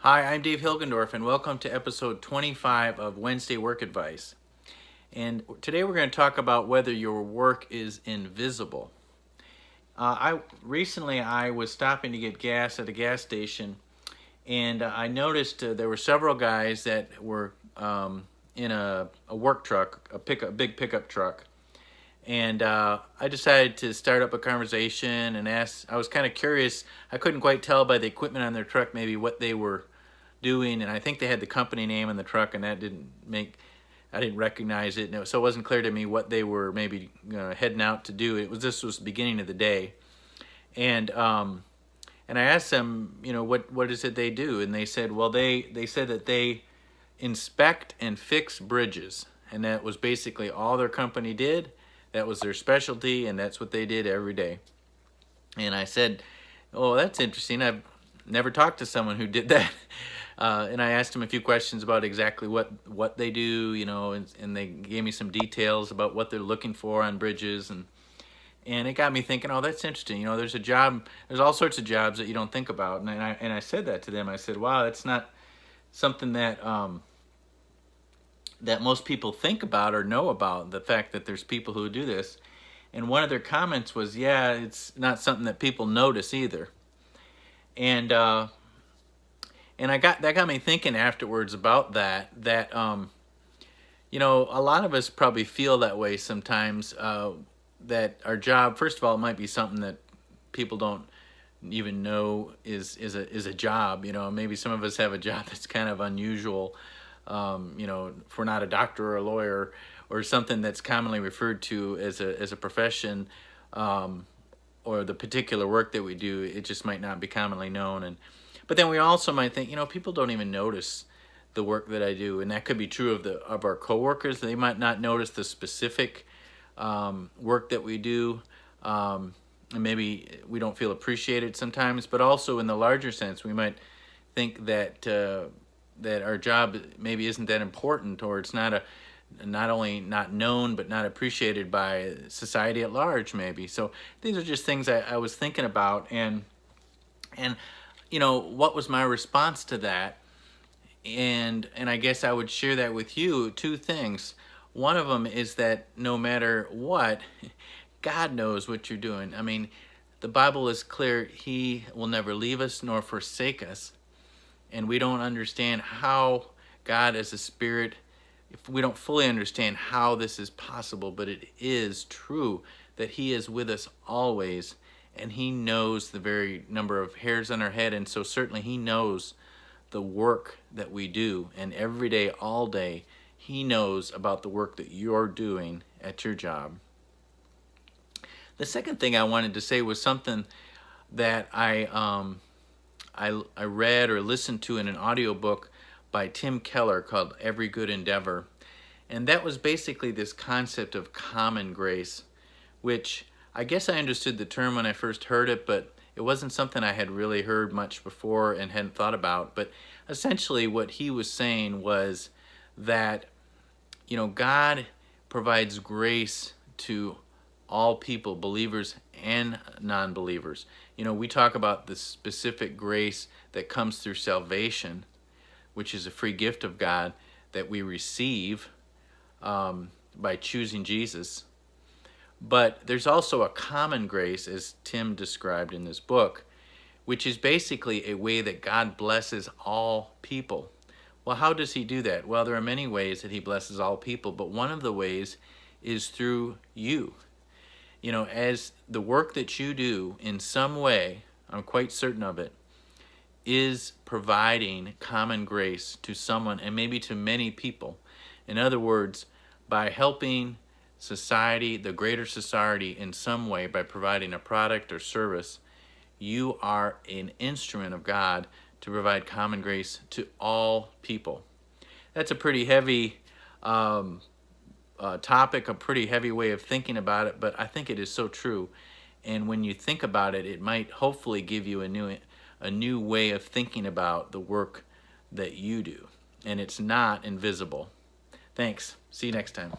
Hi, I'm Dave Hilgendorf, and welcome to episode 25 of Wednesday Work Advice. And today we're going to talk about whether your work is invisible. Recently I was stopping to get gas at a gas station, and I noticed there were several guys that were in a work truck, a big pickup truck. And I decided to start up a conversation and ask. I was kind of curious. I couldn't quite tell by the equipment on their truck maybe what they were doing, and I think they had the company name in the truck, and that I didn't recognize it, and so it wasn't clear to me what they were maybe heading out to do. This was the beginning of the day, and I asked them, what is it they do, and they said, well, they said that they inspect and fix bridges, and that was basically all their company did. That was their specialty, and that's what they did every day. And I said, oh, that's interesting. I've never talked to someone who did that. And I asked them a few questions about exactly what they do, and they gave me some details about what they're looking for on bridges, and it got me thinking, oh, that's interesting. There's all sorts of jobs that you don't think about, and I said that to them. I said, wow, that's not something that that most people think about or know about, the fact that there's people who do this. And one of their comments was, yeah, it's not something that people notice either. And that got me thinking afterwards about that a lot of us probably feel that way sometimes, that our job, first of all, it might be something that people don't even know is a job. Maybe some of us have a job that's kind of unusual. If we're not a doctor or a lawyer or something that's commonly referred to as a profession, or the particular work that we do, it just might not be commonly known. But then we also might think, people don't even notice the work that I do, and that could be true of our coworkers. They might not notice the specific work that we do, and maybe we don't feel appreciated sometimes. But also in the larger sense, we might think that our job maybe isn't that important, or it's not only not known but not appreciated by society at large, maybe. So these are just things I was thinking about, and what was my response to that, and I guess I would share that with you. Two things. One of them is that no matter what, God knows what you're doing. I mean, the Bible is clear. He will never leave us nor forsake us. And we don't understand how God as a spirit, if we don't fully understand how this is possible, but it is true that He is with us always, and He knows the very number of hairs on our head, and so certainly He knows the work that we do, and every day, all day, He knows about the work that you're doing at your job. The second thing I wanted to say was something that I read or listened to in an audiobook by Tim Keller called Every Good Endeavor. And that was basically this concept of common grace, which I guess I understood the term when I first heard it, but it wasn't something I had really heard much before and hadn't thought about. But essentially what he was saying was that, God provides grace to all people, believers and non-believers. We talk about the specific grace that comes through salvation, which is a free gift of God that we receive by choosing Jesus. But there's also a common grace, as Tim described in this book, which is basically a way that God blesses all people. Well, how does He do that? Well, there are many ways that He blesses all people, but one of the ways is through you. As the work that you do in some way, I'm quite certain of it, is providing common grace to someone, and maybe to many people. In other words, by helping society, the greater society, in some way, by providing a product or service, you are an instrument of God to provide common grace to all people. That's a pretty heavy topic, a pretty heavy way of thinking about it, but I think it is so true. And when you think about it, it might hopefully give you a new way of thinking about the work that you do. And it's not invisible. Thanks. See you next time.